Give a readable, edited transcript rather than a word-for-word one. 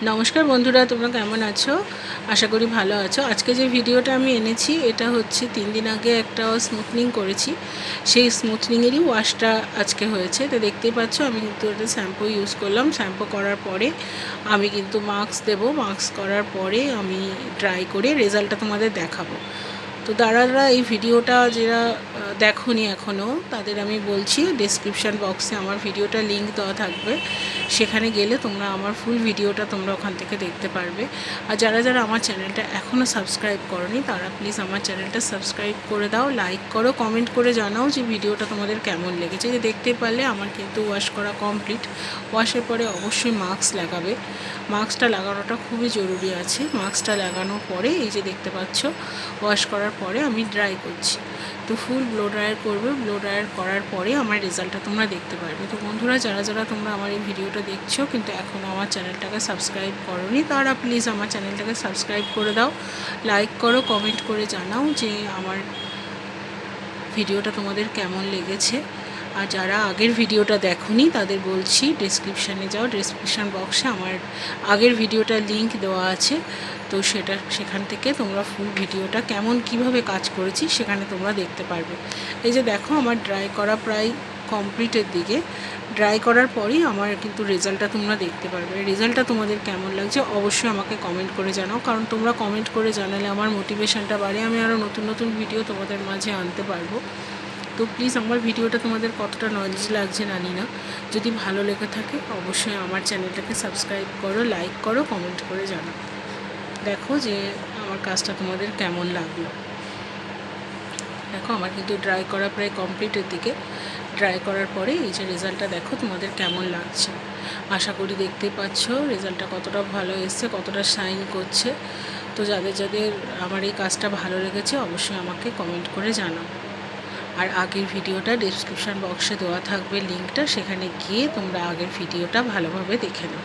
নমস্কার বন্ধুরা, তোমরা কেমন আছো? আশা করি ভালো আছো। আজকে যে ভিডিওটা আমি এনেছি এটা হচ্ছে 3 দিন আগে একটা স্মুথনিং করেছি, সেই স্মুথনিংয়েরই ওয়াশটা আজকে হয়েছে। তো দেখতেই পাচ্ছ আমি কিন্তু একটা শ্যাম্পু ইউজ করলাম। শ্যাম্পু করার পরে আমি কিন্তু মাস্ক দেবো। মাস্ক করার পরে আমি ড্রাই করে রেজাল্টটা তোমাদের দেখাবো। তো দাদারা এই ভিডিওটা যারা দেখোনি এখনও, তাদের আমি বলছি ডেসক্রিপশান বক্সে আমার ভিডিওটা লিঙ্ক দেওয়া থাকবে, সেখানে গেলে তোমরা আমার ফুল ভিডিওটা তোমরা ওখান থেকে দেখতে পারবে। আর যারা যারা আমার চ্যানেলটা এখনও সাবস্ক্রাইব করোনি তারা প্লিজ আমার চ্যানেলটা সাবস্ক্রাইব করে দাও, লাইক করো, কমেন্ট করে জানাও যে ভিডিওটা তোমাদের কেমন লেগেছে। যে দেখতে পারলে আমার কিন্তু ওয়াশ করা কমপ্লিট। ওয়াশের পরে অবশ্যই মাস্ক লাগাবে। মাস্কটা লাগানোটা খুবই জরুরি আছে। মাস্কটা লাগানোর পরে এই যে দেখতে পাচ্ছ ওয়াশ করার পরে আমি ড্রাই করছি। তো ফুল ব্লো ড্রায়ার করবে। ব্লো ড্রায়ার করার পরে আমার রেজাল্টটা তোমরা দেখতে পারবে। তো বন্ধুরা, যারা যারা তোমরা আমার এই ভিডিওটা দেখছো কিন্তু এখনও আমার চ্যানেলটাকে সাবস্ক্রাইব করোনি, তারা প্লিজ আমার চ্যানেলটাকে সাবস্ক্রাইব করে দাও, লাইক করো, কমেন্ট করে জানাও যে আমার ভিডিওটা তোমাদের কেমন লেগেছে। আর যারা আগের ভিডিওটা দেখোনি তাদের বলছি ডেসক্রিপশানে যাও, ডেসক্রিপশান বক্সে আমার আগের ভিডিওটার লিঙ্ক দেওয়া আছে। তো সেখান থেকে তোমরা ফুল ভিডিওটা কিভাবে কাজ করেছি সেখানে তোমরা দেখতে পারবে। এই যে দেখো আমার ড্রাই করা প্রায় কমপ্লিটের দিকে। ড্রাই করার পরেই আমার কিন্তু রেজাল্টটা তোমরা দেখতে পারবে। রেজাল্টটা তোমাদের কেমন লাগছে অবশ্যই আমাকে কমেন্ট করে জানাও, কারণ তোমরা কমেন্ট করে জানালে আমার মোটিভেশনটা বাড়ে, আমি আরও নতুন নতুন ভিডিও তোমাদের মাঝে আনতে পারবো। তো প্লিজ আমার ভিডিওটা তোমাদের কতটা নলেজ লাগছে জানি না, যদি ভালো লেগে থাকে অবশ্যই আমার চ্যানেলটাকে সাবস্ক্রাইব করো, লাইক করো, কমেন্ট করে জানাও। দেখো যে আমার কাজটা তোমাদের কেমন লাগলো। দেখো আমার কিন্তু ড্রাই করা প্রায় কমপ্লিটের দিকে। ড্রাই করার পরে এই যে রেজাল্টটা দেখো তোমাদের কেমন লাগছে। আশা করি দেখতেই পাচ্ছ রেজাল্টটা কতটা ভালো এসছে, কতটা শাইন করছে। তো যাদের যাদের আমার এই কাজটা ভালো লেগেছে অবশ্যই আমাকে কমেন্ট করে জানাও। আর আগের ভিডিওটা ডেসক্রিপশান বক্সে দেওয়া থাকবে লিঙ্কটা, সেখানে গিয়ে তোমরা আগের ভিডিওটা ভালোভাবে দেখে নাও।